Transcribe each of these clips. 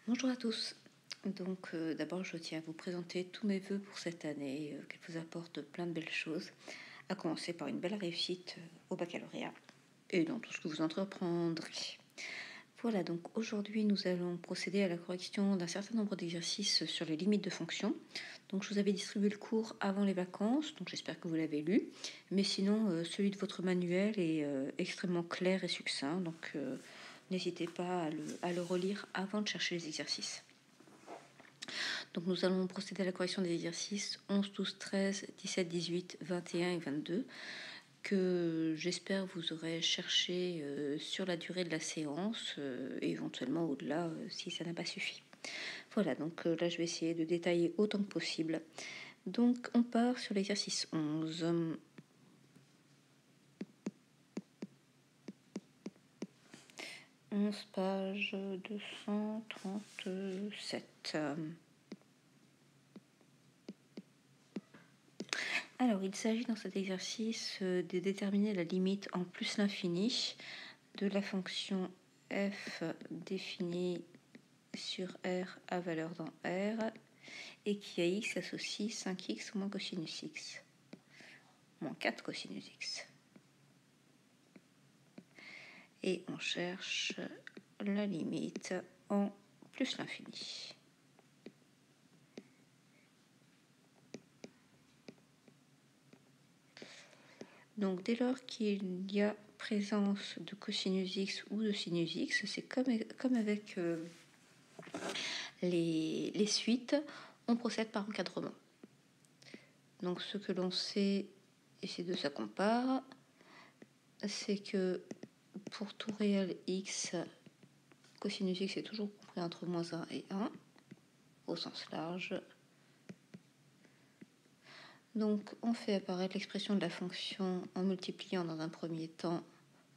Bonjour à tous. Donc d'abord je tiens à vous présenter tous mes voeux pour cette année, qu'elle vous apporte plein de belles choses, à commencer par une belle réussite au baccalauréat et dans tout ce que vous entreprendrez. Voilà, donc aujourd'hui nous allons procéder à la correction d'un certain nombre d'exercices sur les limites de fonction. Donc je vous avais distribué le cours avant les vacances, donc j'espère que vous l'avez lu, mais sinon celui de votre manuel est extrêmement clair et succinct, donc n'hésitez pas à le relire avant de chercher les exercices. Donc nous allons procéder à la correction des exercices 11, 12, 13, 17, 18, 21 et 22 que j'espère vous aurez cherché sur la durée de la séance et éventuellement au-delà si ça n'a pas suffi. Voilà, donc là je vais essayer de détailler autant que possible. Donc on part sur l'exercice 11. 11 page 237. Alors, il s'agit dans cet exercice de déterminer la limite en plus l'infini de la fonction f définie sur R à valeur dans R et qui à x associe 5x moins cosinus x, moins 4 cosinus x. Et on cherche la limite en plus l'infini. Donc dès lors qu'il y a présence de cosinus x ou de sinus x, c'est comme avec les suites, on procède par encadrement. Donc ce que l'on sait, et ces deux ça compare, c'est que pour tout réel x, cosinus x est toujours compris entre moins 1 et 1, au sens large. Donc on fait apparaître l'expression de la fonction en multipliant dans un premier temps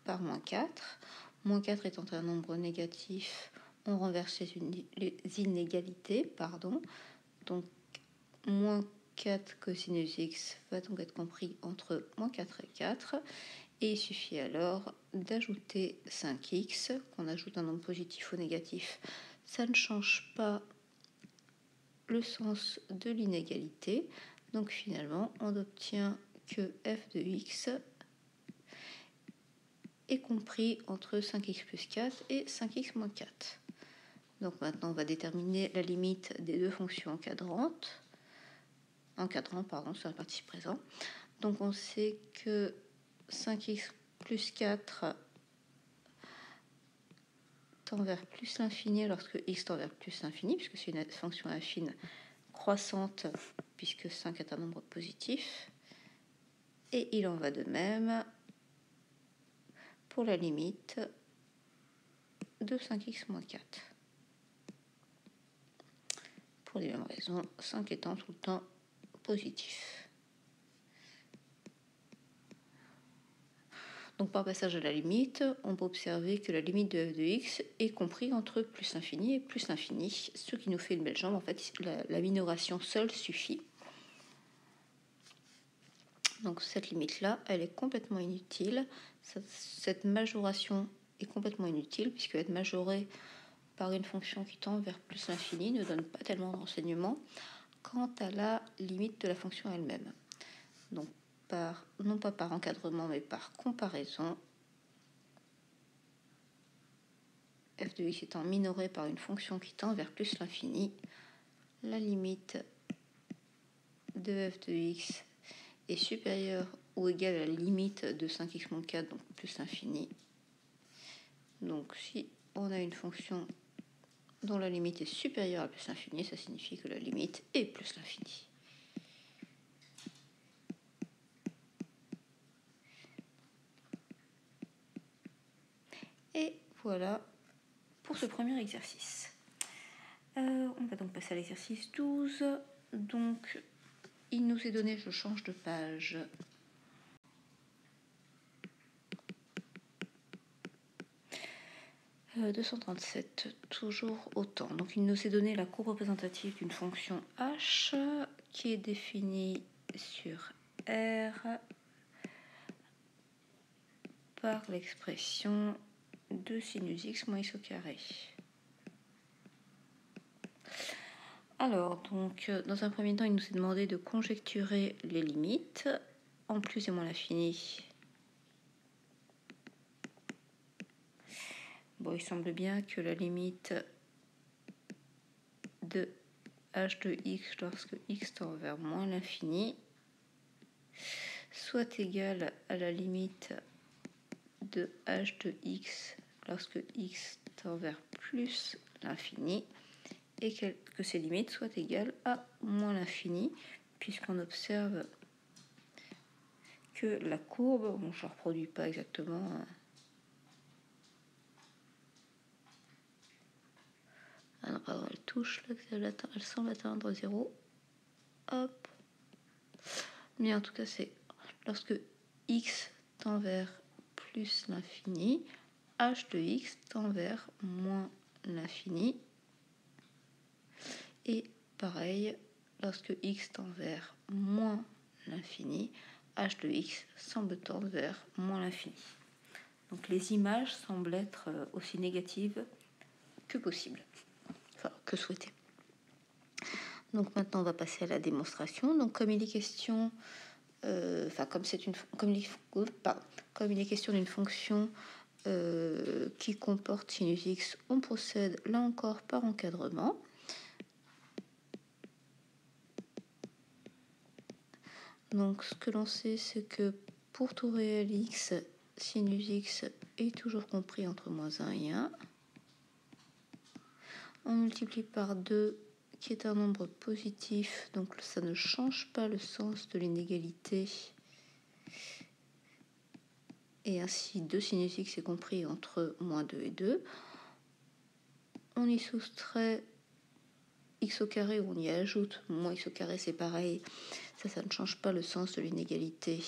par moins 4. Moins 4 étant un nombre négatif, on renverse les inégalités. Donc moins 4 cosinus x va donc être compris entre moins 4 et 4. Et il suffit alors d'ajouter 5x, qu'on ajoute un nombre positif ou négatif. Ça ne change pas le sens de l'inégalité. Donc finalement, on obtient que f de x est compris entre 5x plus 4 et 5x moins 4. Donc maintenant, on va déterminer la limite des deux fonctions encadrantes. Sur la partie présent. Donc on sait que 5x plus 4 tend vers plus l'infini lorsque x tend vers plus l'infini, puisque c'est une fonction affine croissante, puisque 5 est un nombre positif. Et il en va de même pour la limite de 5x moins 4. Pour les mêmes raisons, 5 étant tout le temps positif. Donc par passage à la limite, on peut observer que la limite de f de x est comprise entre plus l'infini et plus l'infini, ce qui nous fait une belle jambe. En fait, la minoration seule suffit. Donc cette limite-là, elle est complètement inutile. Cette majoration est complètement inutile, puisque être majorée par une fonction qui tend vers plus l'infini ne donne pas tellement de renseignements quant à la limite de la fonction elle-même. Donc non pas par encadrement, mais par comparaison, f de x étant minoré par une fonction qui tend vers plus l'infini, la limite de f de x est supérieure ou égale à la limite de 5x moins 4, donc plus l'infini. Donc si on a une fonction dont la limite est supérieure à plus l'infini, ça signifie que la limite est plus l'infini. Et voilà pour ce premier exercice. On va donc passer à l'exercice 12. Donc, il nous est donné, je change de page. « 237, toujours autant. Donc, il nous est donné la courbe représentative d'une fonction h qui est définie sur R par l'expression de sinus x moins x au carré. Alors, donc, dans un premier temps, il nous est demandé de conjecturer les limites en plus et moins l'infini. Bon, il semble bien que la limite de h de x lorsque x tend vers moins l'infini soit égale à la limite de h de x lorsque x tend vers plus l'infini, et que ces limites soient égales à moins l'infini, puisqu'on observe que la courbe, bon, je ne reproduis pas exactement, ah non, pardon, elle touche, elle semble atteindre 0, hop, mais en tout cas c'est lorsque x tend vers plus l'infini, h de x tend vers moins l'infini, et pareil, lorsque x tend vers moins l'infini, h de x semble tendre vers moins l'infini. Donc les images semblent être aussi négatives que possible, enfin que souhaité. Donc maintenant on va passer à la démonstration. Donc comme il est question, comme il est question d'une fonction qui comporte sinus x, on procède là encore par encadrement. Donc ce que l'on sait, c'est que pour tout réel x, sinus x est toujours compris entre -1 et 1. On multiplie par 2, qui est un nombre positif, donc ça ne change pas le sens de l'inégalité. Et ainsi, 2 sinus x est compris entre -2 et 2. On y soustrait x au carré, on y ajoute moins x au carré, c'est pareil. Ça ne change pas le sens de l'inégalité,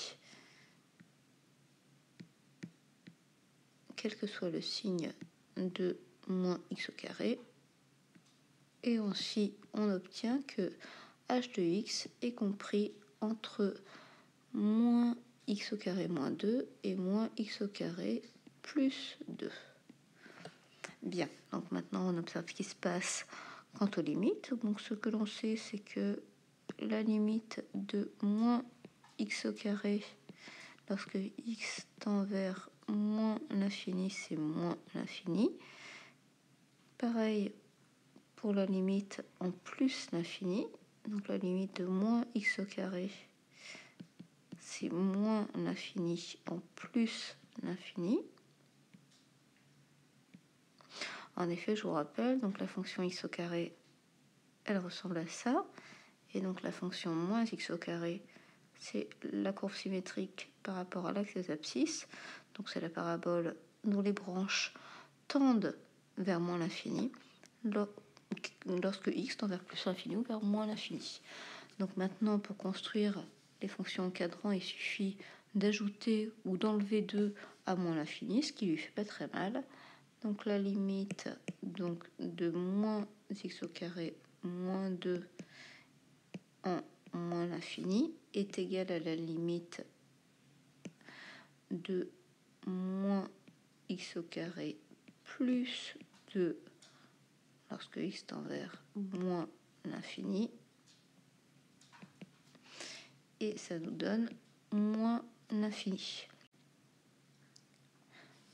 quel que soit le signe de moins x au carré. Et ainsi, on obtient que h de x est compris entre moins x au carré moins 2 et moins x au carré plus 2. Bien, donc maintenant on observe ce qui se passe quant aux limites. Donc ce que l'on sait, c'est que la limite de moins x au carré lorsque x tend vers moins l'infini, c'est moins l'infini. Pareil pour la limite en plus l'infini, donc la limite de moins x au carré, c'est moins l'infini en plus l'infini. En effet, je vous rappelle, donc la fonction x au carré, elle ressemble à ça. Et donc la fonction moins x au carré, c'est la courbe symétrique par rapport à l'axe des abscisses. Donc c'est la parabole dont les branches tendent vers moins l'infini lorsque x tend vers plus l'infini ou vers moins l'infini. Donc maintenant, pour construire les fonctions encadrant, il suffit d'ajouter ou d'enlever 2 à moins l'infini, ce qui lui fait pas très mal. Donc la limite donc, de moins x au carré moins 2 en moins l'infini est égale à la limite de moins x au carré plus 2 lorsque x tend vers moins l'infini. Et ça nous donne moins l'infini.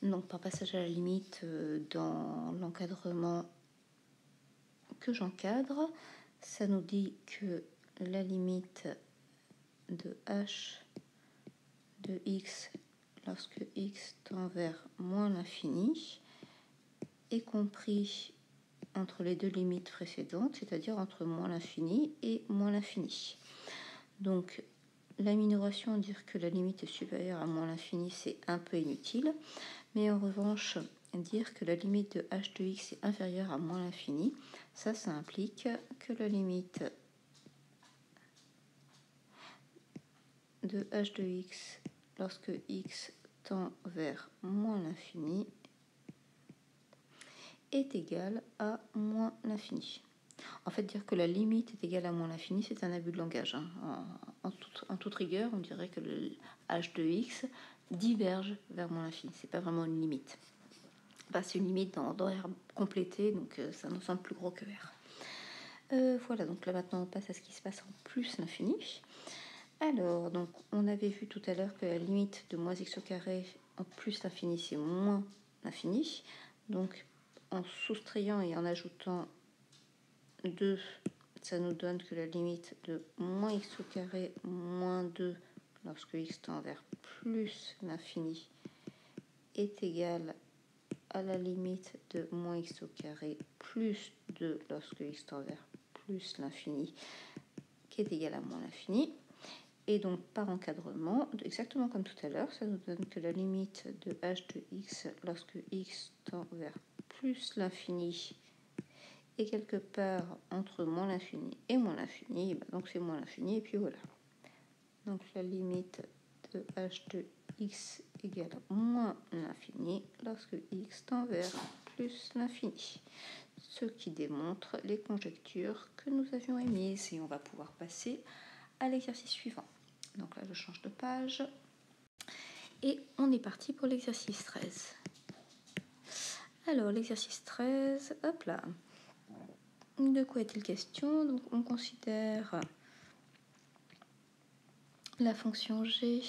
Donc par passage à la limite dans l'encadrement que j'encadre, ça nous dit que la limite de h de x lorsque x tend vers moins l'infini est compris entre les deux limites précédentes, c'est-à-dire entre moins l'infini et moins l'infini. Donc la minoration, dire que la limite est supérieure à moins l'infini, c'est un peu inutile. Mais en revanche, dire que la limite de h de x est inférieure à moins l'infini, ça implique que la limite de h de x lorsque x tend vers moins l'infini est égale à moins l'infini. En fait, dire que la limite est égale à moins l'infini, c'est un abus de langage. En toute rigueur, on dirait que le h de x diverge vers moins l'infini. C'est pas vraiment une limite. C'est une limite dans R complété, donc ça nous semble plus gros que R. Voilà, donc là maintenant on passe à ce qui se passe en plus l'infini. Alors, donc on avait vu tout à l'heure que la limite de moins x au carré en plus l'infini, c'est moins l'infini. Donc en soustrayant et en ajoutant 2, ça nous donne que la limite de moins x au carré moins 2 lorsque x tend vers plus l'infini est égale à la limite de moins x au carré plus 2 lorsque x tend vers plus l'infini qui est égal à moins l'infini. Et donc par encadrement, exactement comme tout à l'heure, ça nous donne que la limite de h de x lorsque x tend vers plus l'infini est quelque part entre moins l'infini et moins l'infini, donc c'est moins l'infini et puis voilà. Donc la limite de h de x égale moins l'infini lorsque x tend vers plus l'infini. Ce qui démontre les conjectures que nous avions émises. Et on va pouvoir passer à l'exercice suivant. Donc là, je change de page. Et on est parti pour l'exercice 13. Alors, l'exercice 13, hop là. De quoi est-il question? Donc, on considère la fonction g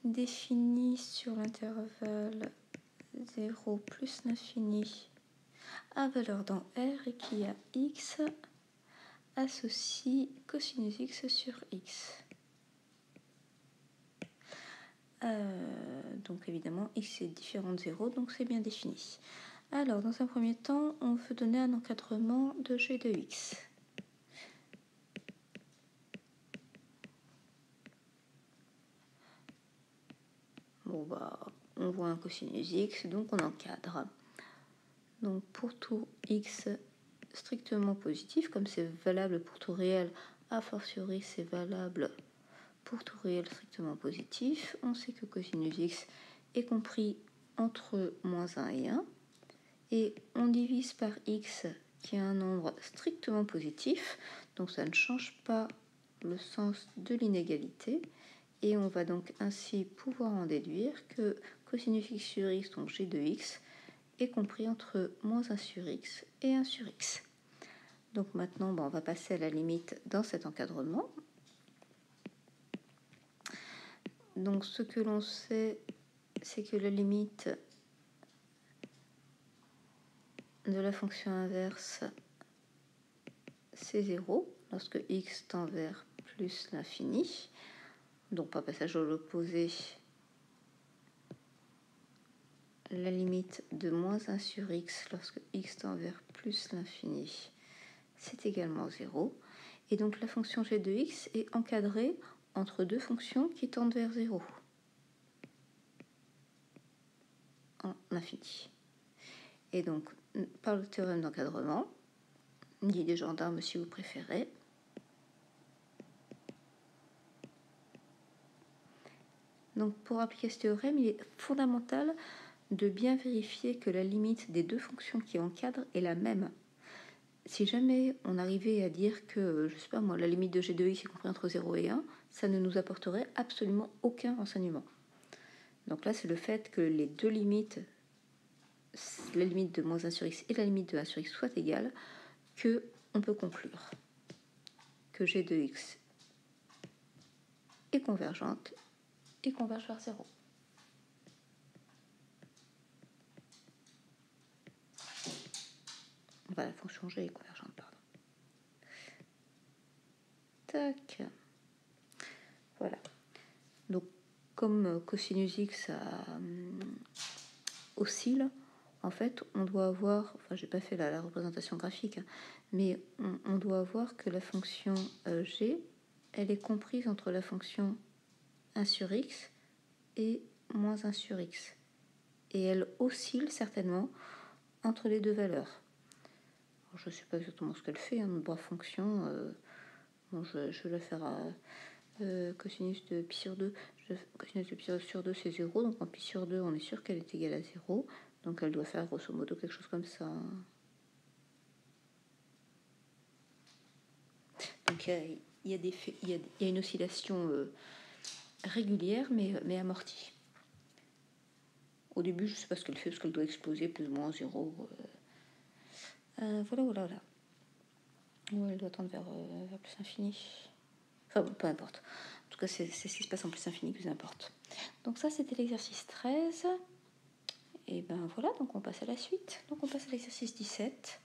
définie sur l'intervalle 0 plus l'infini à valeur dans R et qui a x associe cosinus x sur x. Donc évidemment x est différent de 0, donc c'est bien défini. Alors dans un premier temps, on veut donner un encadrement de g de x. Bon bah, on voit un cosinus x, donc on encadre. Donc pour tout x strictement positif, comme c'est valable pour tout réel, a fortiori c'est valable pour tout réel strictement positif, on sait que cosinus x est compris entre moins 1 et 1, et on divise par x qui est un nombre strictement positif, donc ça ne change pas le sens de l'inégalité, et on va donc ainsi pouvoir en déduire que cosinus x sur x, donc g de x, est compris entre moins 1 sur x et 1 sur x. Donc maintenant, on va passer à la limite dans cet encadrement. Donc ce que l'on sait, c'est que la limite de la fonction inverse, c'est 0 lorsque x tend vers plus l'infini. Donc par passage à l'opposé, la limite de moins 1 sur x lorsque x tend vers plus l'infini, c'est également 0. Et donc la fonction g de x est encadrée entre deux fonctions qui tendent vers 0 en infini. Et donc, par le théorème d'encadrement, dit des gendarmes si vous préférez, donc pour appliquer ce théorème, il est fondamental de bien vérifier que la limite des deux fonctions qui encadrent est la même. Si jamais on arrivait à dire que, je sais pas moi, la limite de g de x est comprise entre 0 et 1, ça ne nous apporterait absolument aucun renseignement. Donc là, c'est le fait que les deux limites, la limite de moins 1 sur x et la limite de 1 sur x soient égales, que on peut conclure que g de x est convergente et converge vers 0. Enfin, la fonction g est convergente, pardon. Tac. Voilà. Donc, comme cosinus x oscille, en fait, on doit avoir, enfin, j'ai pas fait la représentation graphique, hein, mais on doit avoir que la fonction g, elle est comprise entre la fonction 1 sur x et moins 1 sur x. Et elle oscille certainement entre les deux valeurs. Alors, je ne sais pas exactement ce qu'elle fait, hein, notre fonction. Bon, je vais la faire à cosinus de pi sur 2. Cosinus de pi sur 2, c'est 0. Donc en pi sur 2, on est sûr qu'elle est égale à 0. Donc elle doit faire grosso modo quelque chose comme ça. Donc il y a une oscillation régulière, mais amortie. Au début, je ne sais pas ce qu'elle fait, parce qu'elle doit exploser plus ou moins 0. Voilà. Ouais, elle doit tendre vers plus infini. Enfin bon, peu importe. En tout cas, c'est ce qui se passe en plus infini qui vous importe. Donc ça, c'était l'exercice 13. Et ben voilà, donc on passe à la suite. Donc on passe à l'exercice 17.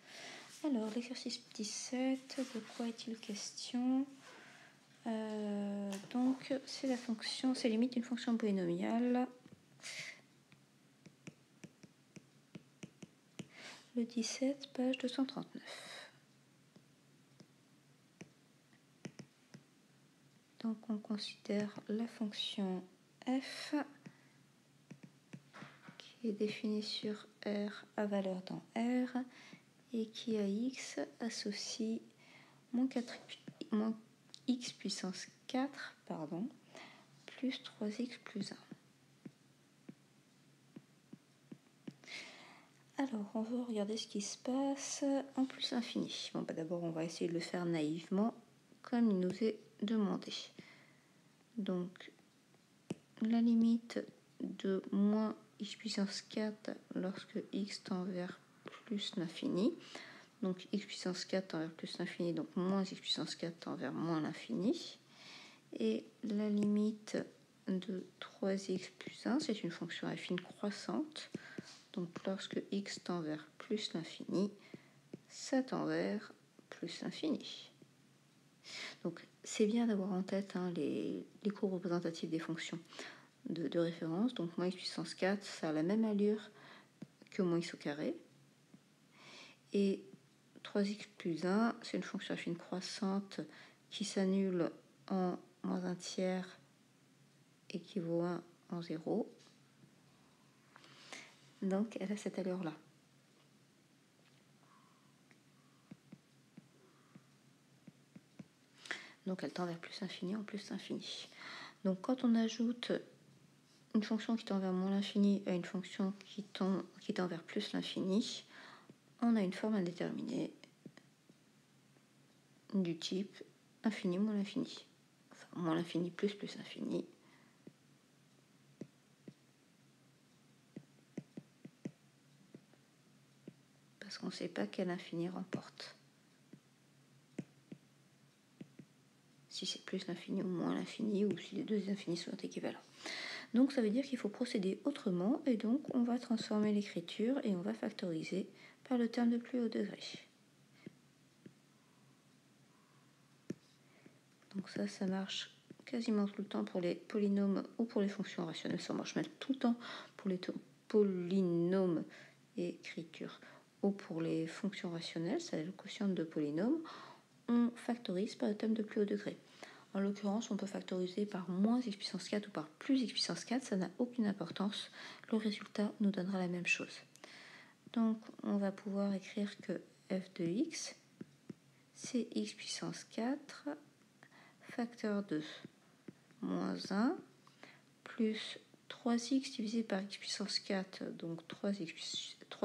Alors, l'exercice 17, de quoi est-il question? Donc, c'est la fonction, c'est limite d'une fonction polynomiale. Le 17, page 239. Donc, on considère la fonction f qui est définie sur R à valeur dans R et qui à x associe moins x puissance 4, pardon, plus 3x plus 1. Alors, on va regarder ce qui se passe en plus infini. Bon, bah d'abord, on va essayer de le faire naïvement, comme il nous est demandé. Donc, la limite de moins x puissance 4 lorsque x tend vers plus l'infini. Donc, x puissance 4 tend vers plus l'infini, donc moins x puissance 4 tend vers moins l'infini. Et la limite de 3x plus 1, c'est une fonction affine croissante. Donc, lorsque x tend vers plus l'infini, ça tend vers plus l'infini. Donc, c'est bien d'avoir en tête les courbes représentatives des fonctions de référence. Donc, moins x puissance 4, ça a la même allure que moins x au carré. Et 3x plus 1, c'est une fonction affine croissante qui s'annule en moins 1 tiers et qui vaut 1 en 0. Donc, elle a cette allure-là. Donc, elle tend vers plus infini en plus infini. Donc, quand on ajoute une fonction qui tend vers moins l'infini à une fonction qui tend vers plus l'infini, on a une forme indéterminée du type infini moins l'infini. Enfin, moins l'infini plus infini. Parce qu'on ne sait pas quel infini remporte. Si c'est plus l'infini ou moins l'infini, ou si les deux infinis sont équivalents. Donc ça veut dire qu'il faut procéder autrement, et donc on va transformer l'écriture et on va factoriser par le terme de plus haut degré. Donc ça marche quasiment tout le temps pour les polynômes ou pour les fonctions rationnelles. Ça marche même tout le temps pour les polynômes et écriture ou pour les fonctions rationnelles, c'est le quotient de polynômes. On factorise par le terme de plus haut degré. En l'occurrence, on peut factoriser par moins x puissance 4 ou par plus x puissance 4, ça n'a aucune importance. Le résultat nous donnera la même chose. Donc, on va pouvoir écrire que f de x, c'est x puissance 4 facteur de moins 1 plus 3x divisé par x puissance 4, donc 3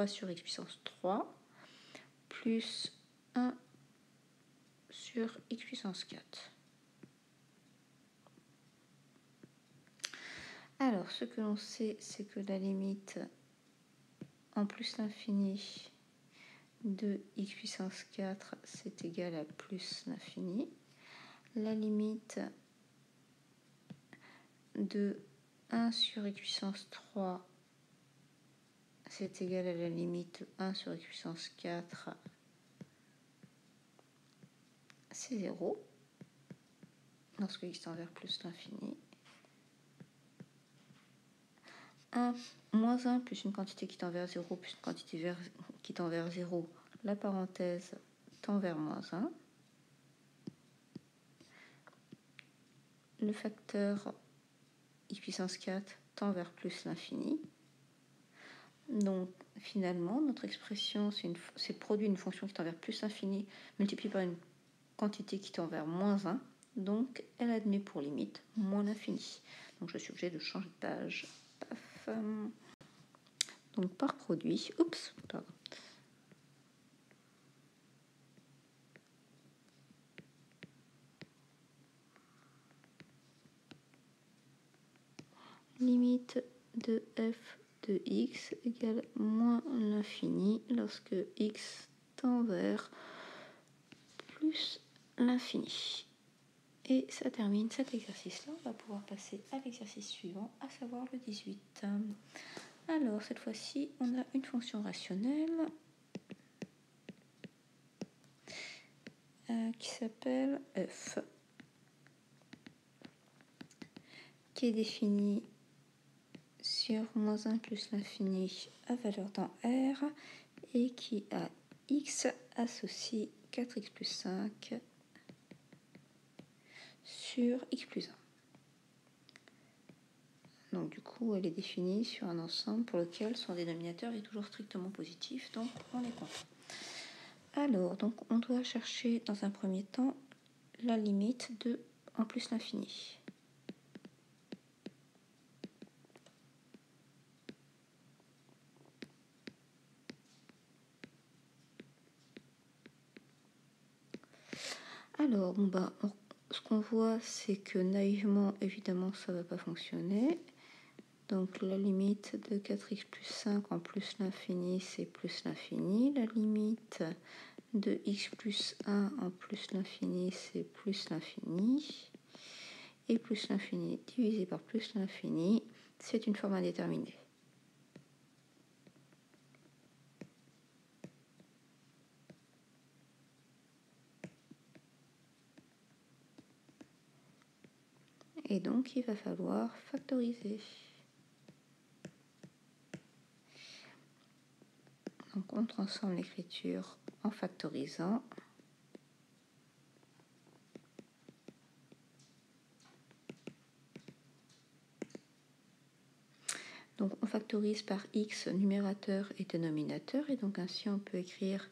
sur x puissance 3, plus 1 sur x puissance 4. Alors, ce que l'on sait, c'est que la limite en plus l'infini de x puissance 4, c'est égal à plus l'infini. La limite de 1 sur x puissance 3, c'est égal à la limite de 1 sur x puissance 4, c'est 0, lorsque x tend vers plus l'infini. 1 moins 1 plus une quantité qui tend vers 0 plus une quantité qui tend vers 0, la parenthèse tend vers moins 1. Le facteur x puissance 4 tend vers plus l'infini. Donc finalement, notre expression, c'est produit une fonction qui tend vers plus l'infini multipliée par une quantité qui tend vers moins 1. Donc elle admet pour limite moins l'infini. Donc je suis obligée de changer de page. Paf. Donc par produit, limite de f de x égale moins l'infini lorsque x tend vers plus plus l'infini. Et ça termine cet exercice-là. On va pouvoir passer à l'exercice suivant, à savoir le 18. Alors, cette fois-ci, on a une fonction rationnelle qui s'appelle f, qui est définie sur moins 1 plus l'infini à valeur dans R et qui a x associe 4x plus 5 sur x plus 1. Donc du coup, elle est définie sur un ensemble pour lequel son dénominateur est toujours strictement positif, donc on est content. Alors, donc on doit chercher dans un premier temps la limite de en plus l'infini. Alors, ce qu'on voit, c'est que naïvement, évidemment, ça ne va pas fonctionner. Donc, la limite de 4x plus 5 en plus l'infini, c'est plus l'infini. La limite de x plus 1 en plus l'infini, c'est plus l'infini. Et plus l'infini divisé par plus l'infini, c'est une forme indéterminée. Et donc, il va falloir factoriser. Donc, on transforme l'écriture en factorisant. Donc, on factorise par x numérateur et dénominateur. Et donc, ainsi, on peut écrire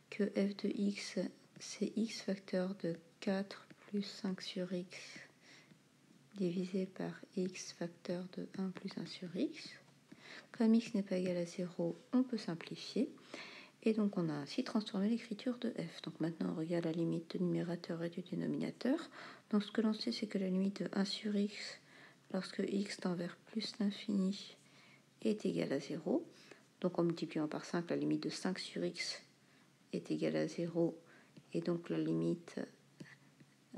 que f de x, c'est x facteur de 4 plus 5 sur x divisé par x facteur de 1 plus 1 sur x. Comme x n'est pas égal à 0, on peut simplifier. Et donc, on a ainsi transformé l'écriture de f. Donc, maintenant, on regarde la limite du numérateur et du dénominateur. Donc, ce que l'on sait, c'est que la limite de 1 sur x, lorsque x tend vers plus l'infini, est égale à 0. Donc, en multipliant par 5, la limite de 5 sur x est égale à 0. Et donc, la limite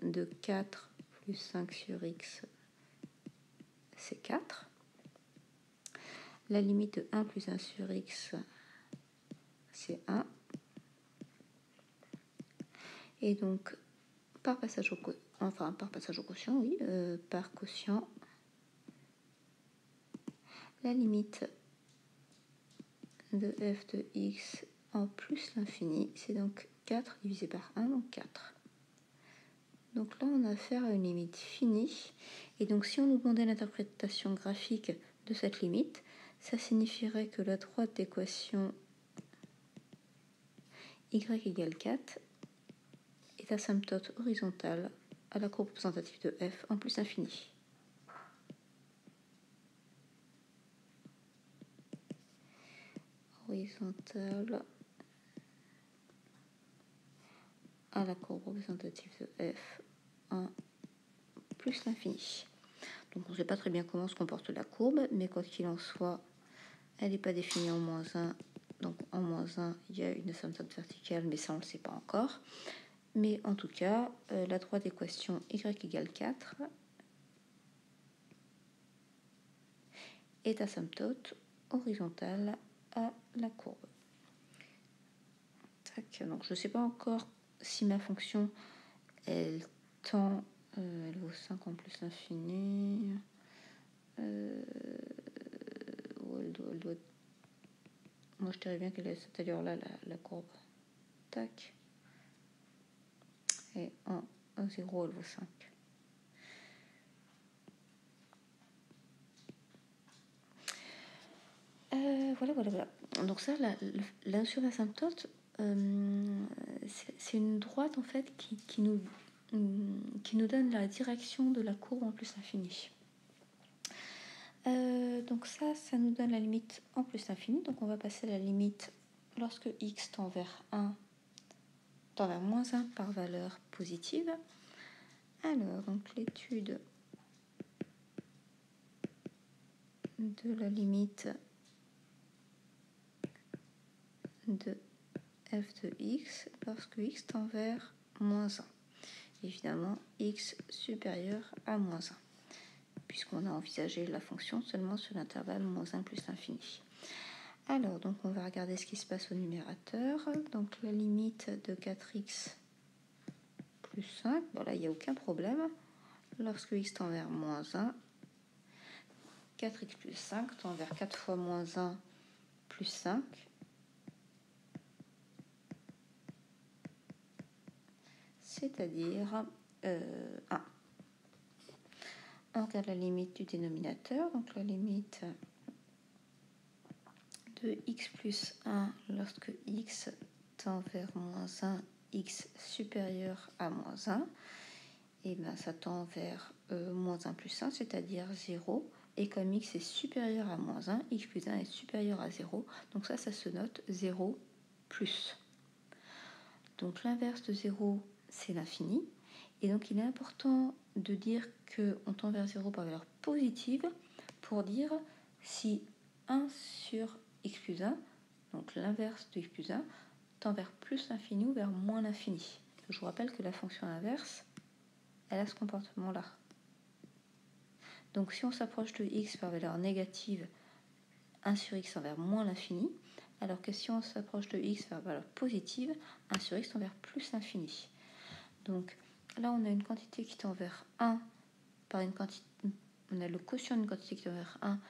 de 4 plus 5 sur x, c'est 4. La limite de 1 plus 1 sur x, c'est 1. Et donc, par passage au quotient, oui, par quotient, la limite de f de x en plus l'infini, c'est donc 4 divisé par 1, donc 4. Donc là, on a affaire à une limite finie. Et donc, si on nous demandait l'interprétation graphique de cette limite, ça signifierait que la droite d'équation y égale 4 est asymptote horizontale à la courbe représentative de f en plus infini. Horizontale à la courbe représentative de f en plus l'infini. Donc on ne sait pas très bien comment se comporte la courbe, mais quoi qu'il en soit, elle n'est pas définie en moins 1. Donc en moins 1, il y a une asymptote verticale, mais ça on ne le sait pas encore. Mais en tout cas, la droite d'équation y égale 4 est asymptote horizontale à la courbe. Tac. Donc je ne sais pas encore si ma fonction elle tend, elle vaut 5 en plus l'infini, ou elle doit. Moi je dirais bien qu'elle est cette allure-là, la courbe. Tac. Et en 0, elle vaut 5. Voilà. Donc ça, la sur asymptote, c'est une droite en fait qui nous donne la direction de la courbe en plus infini. Donc ça nous donne la limite en plus infini. Donc on va passer la limite lorsque x tend vers 1, tend vers moins 1 par valeur positive. Alors, donc l'étude de la limite de f de x lorsque x tend vers moins 1. Évidemment, x supérieur à moins 1, puisqu'on a envisagé la fonction seulement sur l'intervalle moins 1 plus l'infini. Alors, donc on va regarder ce qui se passe au numérateur. Donc la limite de 4x plus 5, bon là il n'y a aucun problème. Lorsque x tend vers moins 1, 4x plus 5 tend vers 4 fois moins 1 plus 5. C'est-à-dire 1. On regarde la limite du dénominateur, donc la limite de x plus 1 lorsque x tend vers moins 1, x supérieur à moins 1, et bien ça tend vers moins 1 plus 1, c'est-à-dire 0, et comme x est supérieur à moins 1, x plus 1 est supérieur à 0, donc ça se note 0 plus. Donc l'inverse de 0, c'est l'infini, et donc il est important de dire qu'on tend vers 0 par valeur positive pour dire si 1 sur x plus 1, donc l'inverse de x plus 1, tend vers plus l'infini ou vers moins l'infini. Je vous rappelle que la fonction inverse, elle a ce comportement-là. Donc si on s'approche de x par valeur négative, 1 sur x tend vers moins l'infini, alors que si on s'approche de x par valeur positive, 1 sur x tend vers plus l'infini. Donc là, on a une quantité qui tend vers 1 par une quantité, on a le quotient d'une quantité qui tend vers 1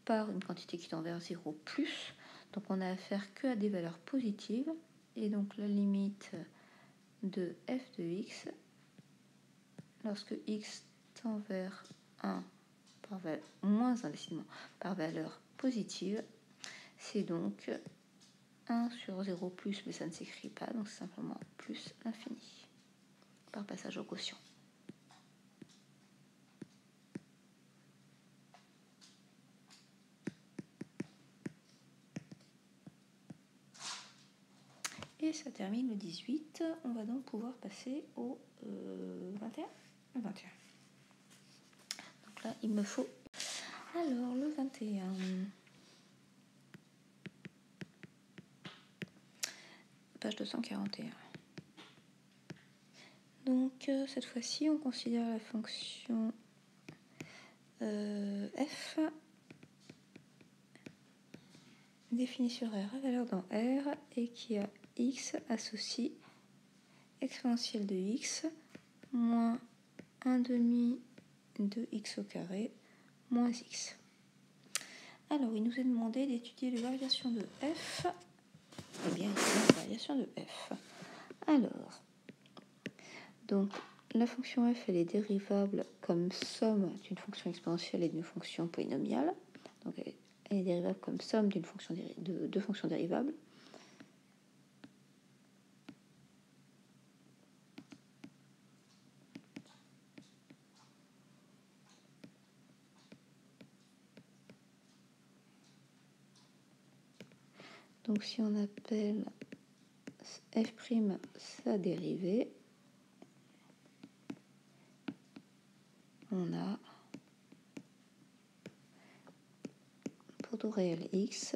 par une quantité qui tend vers 0 plus. Donc on a affaire que à des valeurs positives. Et donc la limite de f de x, lorsque x tend vers 1 par valeur, moins 1 décidément, par valeur positive, c'est donc 1 sur 0 plus, mais ça ne s'écrit pas, donc c'est simplement plus l'infini, par passage au quotient. Et ça termine le 18. On va donc pouvoir passer au 21. Le 21. Donc là, il me faut... Alors, le 21. Page 241. Donc, cette fois-ci, on considère la fonction f définie sur R à valeur dans R et qui a x associe exponentielle de x moins 1 demi de x au carré moins x. Alors, il nous est demandé d'étudier les variations de f. Eh bien, ici, la variation de f. Alors, donc, la fonction f, elle est dérivable comme somme d'une fonction exponentielle et d'une fonction polynomiale. Donc, elle est dérivable comme somme d'une fonction de deux fonctions dérivables. Donc, si on appelle f' sa dérivée, on a pour tout réel x,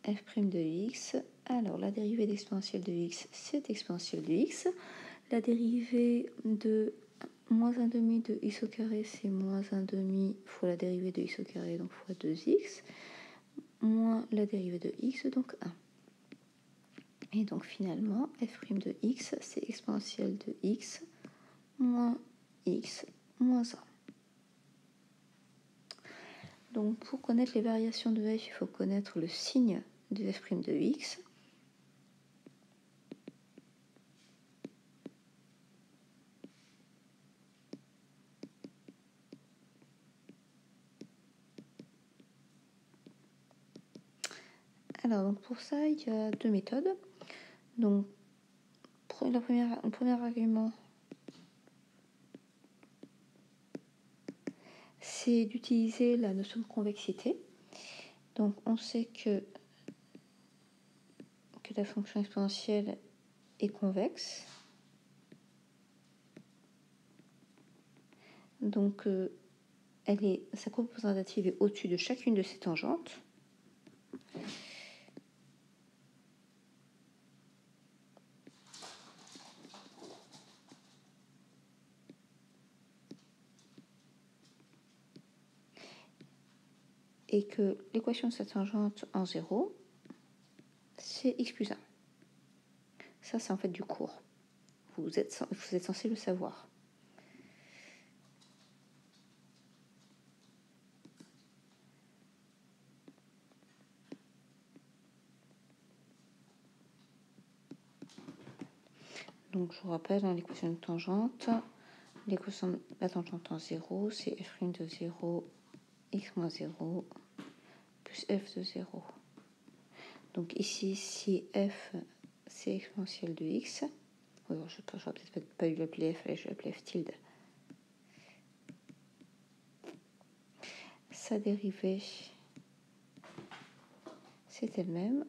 f' de x. Alors, la dérivée d'exponentielle de x, c'est exponentielle de x. La dérivée de moins 1 demi de x au carré, c'est moins 1 demi fois la dérivée de x au carré, donc fois 2x, moins la dérivée de x, donc 1. Et donc finalement, f' de x, c'est exponentielle de x moins x moins 1. Donc pour connaître les variations de f, il faut connaître le signe de f' de x. Alors donc pour ça, il y a deux méthodes. Donc le premier argument, c'est d'utiliser la notion de convexité. Donc on sait que la fonction exponentielle est convexe. Donc sa courbe représentative est au-dessus de chacune de ses tangentes. et que l'équation de sa tangente en 0, c'est x plus 1. Ça, c'est en fait du cours. Vous êtes censé le savoir. Donc, je vous rappelle, dans l'équation de tangente, l'équation de la tangente en 0, c'est f' de 0, x moins 0, plus f de 0. Donc ici, si f, c'est exponentielle de x, je n'aurais peut-être pas dû l'appeler f, allez, je vais l'appeler f tilde. Sa dérivée, c'est elle-même.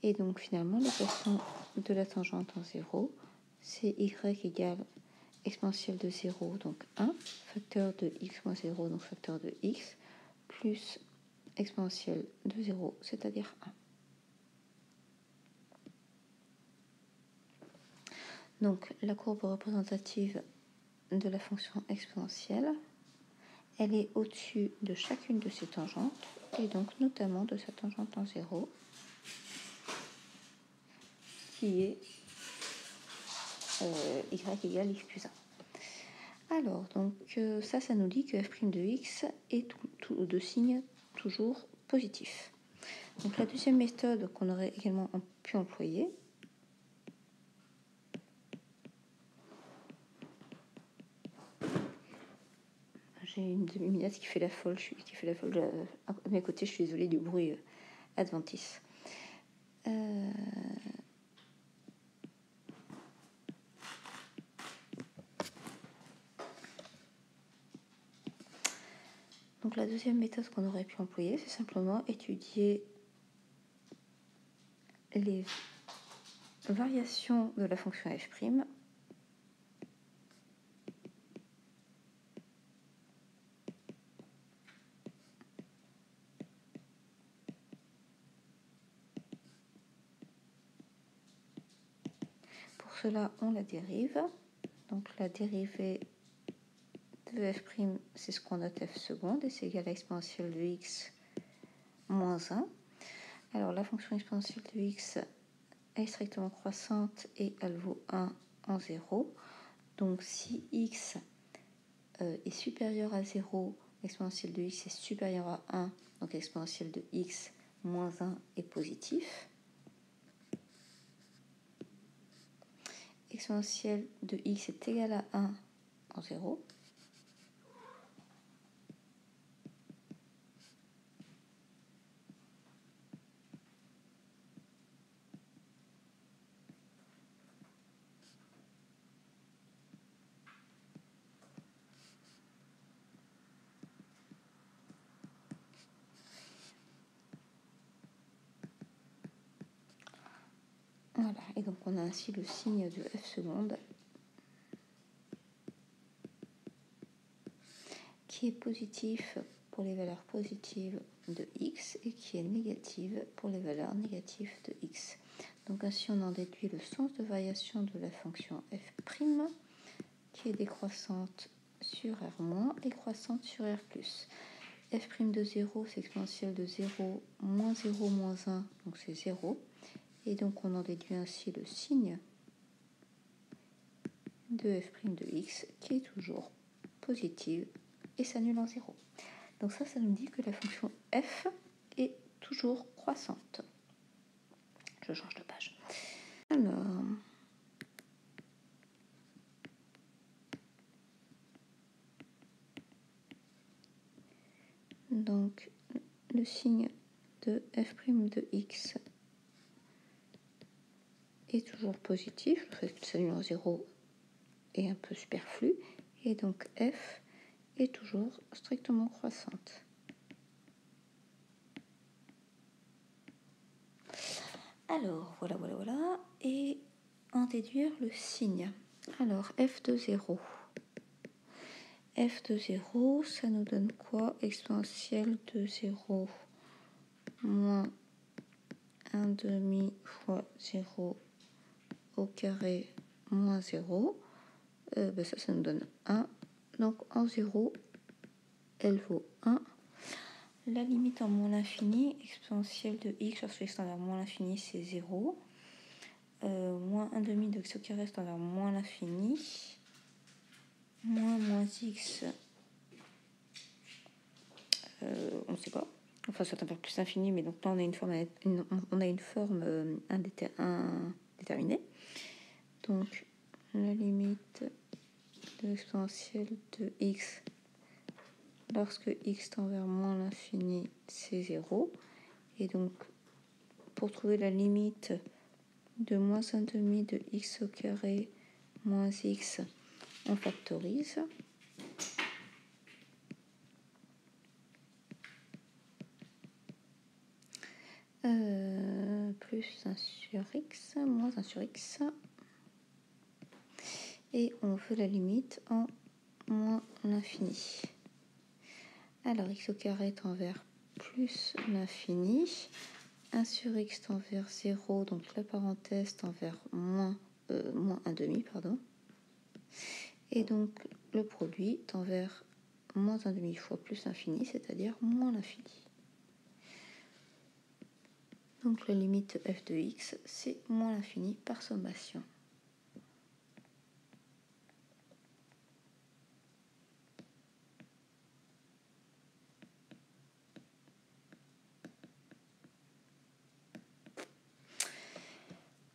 Et donc finalement, l'équation de la tangente en 0, c'est y égale exponentielle de 0, donc 1, facteur de x moins 0, donc facteur de x, plus exponentielle de 0, c'est-à-dire 1. Donc la courbe représentative de la fonction exponentielle, elle est au-dessus de chacune de ses tangentes, et donc notamment de sa tangente en 0, qui est y égale x plus 1. Alors, donc ça nous dit que f' de x est de signe toujours positif. Donc la deuxième méthode qu'on aurait également pu employer, j'ai une demi-minute qui fait la folle, à mes côtés, je suis désolée du bruit adventice. Donc la deuxième méthode qu'on aurait pu employer, c'est simplement étudier les variations de la fonction f'. Pour cela, on la dérive. Donc la dérivée de f', c'est ce qu'on note f seconde, et c'est égal à exponentielle de x moins 1. Alors la fonction exponentielle de x est strictement croissante et elle vaut 1 en 0. Donc si x est supérieur à 0, l'exponentielle de x est supérieure à 1, donc l'exponentielle de x moins 1 est positif. Exponentielle de x est égale à 1 en 0. Voilà, et donc on a ainsi le signe de f seconde qui est positif pour les valeurs positives de x et qui est négative pour les valeurs négatives de x. Donc ainsi on en déduit le sens de variation de la fonction f' qui est décroissante sur R- et croissante sur R+. f' de 0, c'est exponentielle de 0, moins 0, moins 1, donc c'est 0. Et donc on en déduit ainsi le signe de f' de x qui est toujours positive et s'annule en 0. Donc ça nous dit que la fonction f est toujours croissante. Je change de page. Alors, donc le signe de f' de x est toujours positif, le fait que s'annule en 0 est un peu superflu, et donc f est toujours strictement croissante. Alors, voilà, et en déduire le signe. Alors, f de 0. F de 0, ça nous donne quoi? Exponentielle de 0 moins 1 demi fois 0 au carré moins 0. Ça nous donne 1. Donc en 0, elle vaut 1. la limite en moins l'infini, exponentielle de x lorsque x tend vers moins l'infini, c'est 0. Moins 1 demi de x au carré tend vers moins l'infini. Moins x, on ne sait pas. Enfin, ça tend vers plus l'infini, mais donc là, on a une forme indéterminée. Donc, la limite de l'exponentielle de x lorsque x tend vers moins l'infini, c'est 0. Et donc, pour trouver la limite de moins 1 demi de x au carré moins x, on factorise. Plus 1 sur x, moins 1 sur x. Et on veut la limite en moins l'infini. Alors, x au carré tend vers plus l'infini. 1 sur x tend vers 0, donc la parenthèse tend vers moins 1 demi, pardon. Et donc, le produit tend vers moins 1 demi fois plus l'infini, c'est-à-dire moins l'infini. Donc, la limite f de x, c'est moins l'infini par sommation.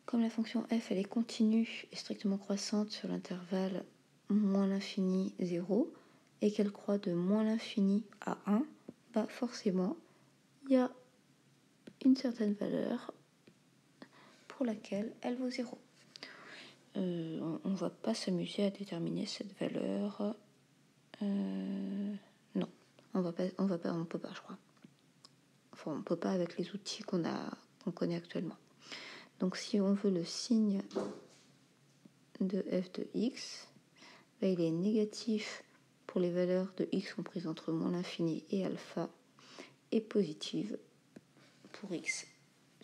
Comme la fonction f elle est continue et strictement croissante sur l'intervalle moins l'infini 0 et qu'elle croît de moins l'infini à 1, bah forcément, il y a une certaine valeur pour laquelle elle vaut 0. On ne va pas s'amuser à déterminer cette valeur. Non, on peut pas, je crois. Enfin, on peut pas avec les outils qu'on connaît actuellement. Donc, si on veut le signe de f de x, bah, il est négatif pour les valeurs de x comprises entre moins l'infini et alpha, et positive pour x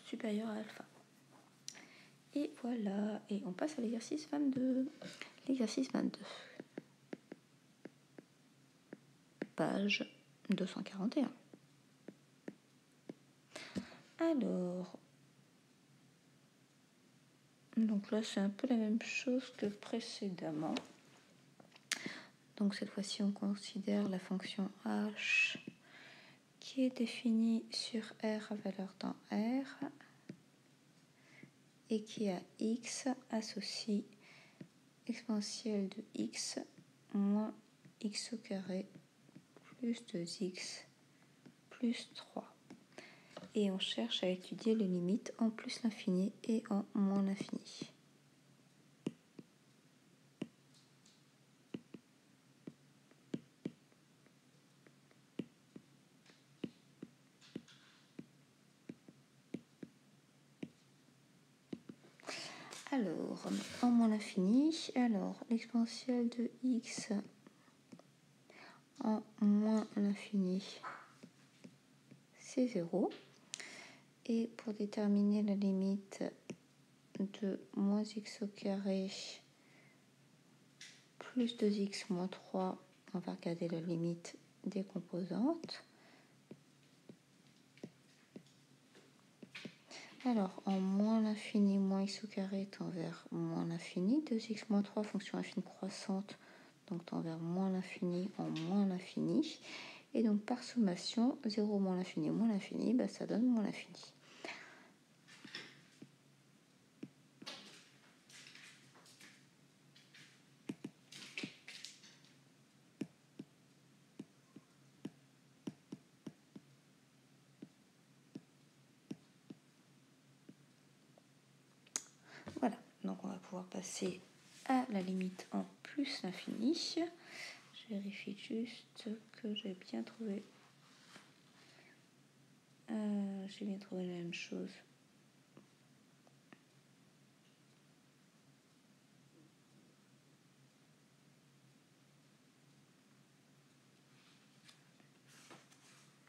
supérieur à alpha. Et voilà, et on passe à l'exercice 22. L'exercice 22. Page 241. Alors, donc là c'est un peu la même chose que précédemment. Donc cette fois-ci on considère la fonction h qui est définie sur r à valeur dans r et qui a x associe exponentielle de x moins x au carré plus 2x plus 3. Et on cherche à étudier les limites en plus l'infini et en moins l'infini. Alors, en moins l'infini, alors l'exponentielle de x en moins l'infini, c'est 0. Et pour déterminer la limite de moins x au carré plus 2x moins 3, on va regarder la limite des composantes. Alors, en moins l'infini, moins x au carré tend vers moins l'infini. 2x moins 3, fonction affine croissante, donc tend vers moins l'infini en moins l'infini. Et donc, par sommation, 0 moins l'infini, bah, ça donne moins l'infini. Voilà, donc on va pouvoir passer à la limite en plus l'infini. Je vérifie juste que j'ai bien trouvé. J'ai bien trouvé la même chose.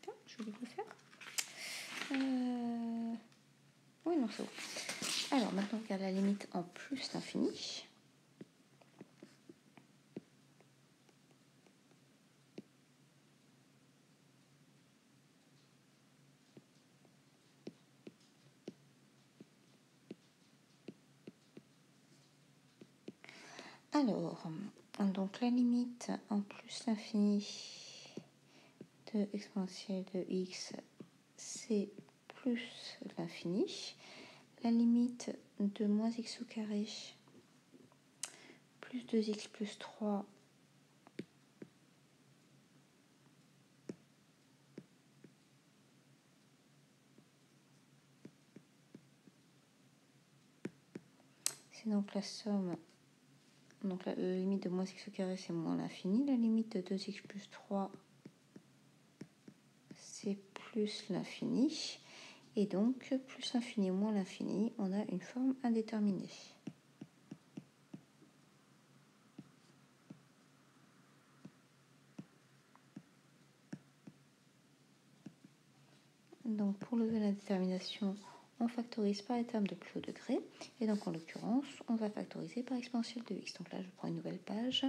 Tiens, je voulais le faire. Oui, non, c'est bon. Alors, maintenant, on regarde la limite en plus l'infini. Alors, donc la limite en plus l'infini de exponentielle de x, c'est plus l'infini. La limite de moins x au carré plus 2x plus 3 c'est donc la somme. Donc la limite de moins x au carré, c'est moins l'infini. La limite de 2x plus 3, c'est plus l'infini. Et donc, plus l'infini moins l'infini, on a une forme indéterminée. Donc, pour lever l'indétermination, on factorise par les termes de plus haut degré. Et donc, en l'occurrence, on va factoriser par exponentielle de x. Donc là, je prends une nouvelle page.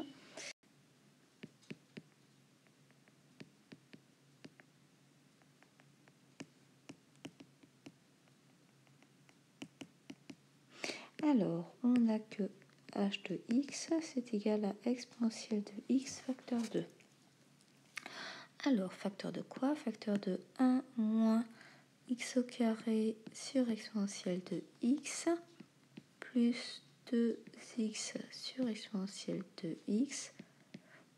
Alors, on a que h de x, c'est égal à exponentielle de x facteur 2. Alors, facteur de quoi? Facteur de 1 moins x au carré sur exponentielle de x plus 2x sur exponentielle de x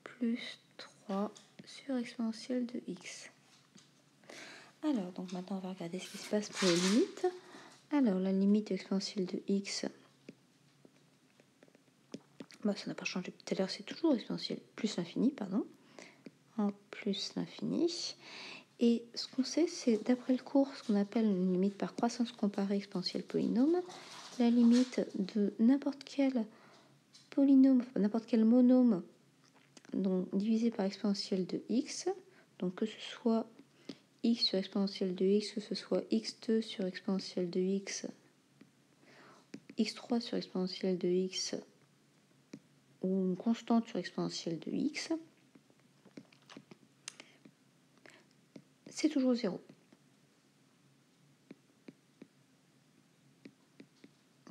plus 3 sur exponentielle de x. Alors, donc maintenant, on va regarder ce qui se passe pour les limites. Alors, la limite exponentielle de x, ça n'a pas changé tout à l'heure, c'est toujours exponentielle plus l'infini, pardon, en plus l'infini. Et ce qu'on sait, c'est d'après le cours, ce qu'on appelle une limite par croissance comparée exponentielle polynôme, la limite de n'importe quel polynôme, n'importe quel monôme donc, divisé par exponentielle de x, donc que ce soit x sur exponentielle de x, que ce soit x2 sur exponentielle de x, x3 sur exponentielle de x, ou une constante sur exponentielle de x, c'est toujours 0.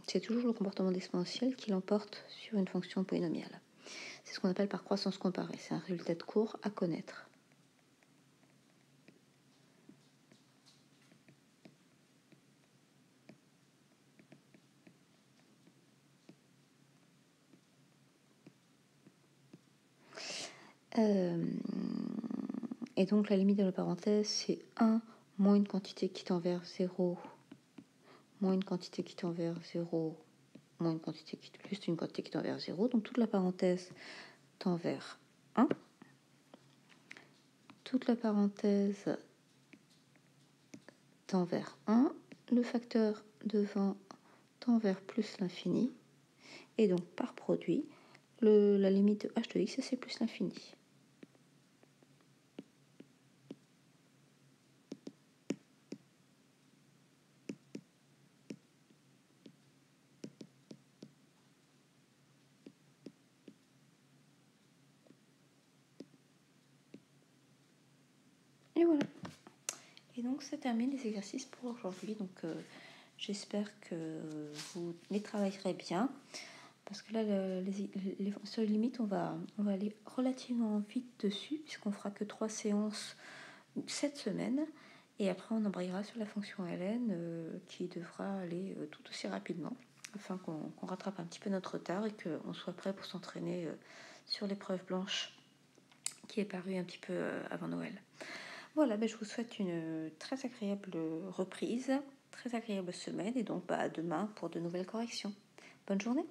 C'est toujours le comportement d'exponentielle qui l'emporte sur une fonction polynomiale. C'est ce qu'on appelle par croissance comparée. C'est un résultat de cours à connaître. Et donc la limite de la parenthèse, c'est 1 moins une quantité qui tend vers 0, moins une quantité qui tend vers 0, moins une quantité qui, juste une quantité qui tend vers 0. Donc toute la parenthèse tend vers 1. Toute la parenthèse tend vers 1. Le facteur devant tend vers plus l'infini. Et donc par produit, la limite de h de x, c'est plus l'infini. Et voilà. Et donc ça termine les exercices pour aujourd'hui. Donc j'espère que vous les travaillerez bien. Parce que là, sur les limites, on va aller relativement vite dessus, puisqu'on fera que 3 séances cette semaine. Et après, on embrayera sur la fonction ln qui devra aller tout aussi rapidement, afin qu'on rattrape un petit peu notre retard et qu'on soit prêt pour s'entraîner sur l'épreuve blanche qui est parue un petit peu avant Noël. Voilà, je vous souhaite une très agréable reprise, très agréable semaine, et donc à demain pour de nouvelles corrections. Bonne journée.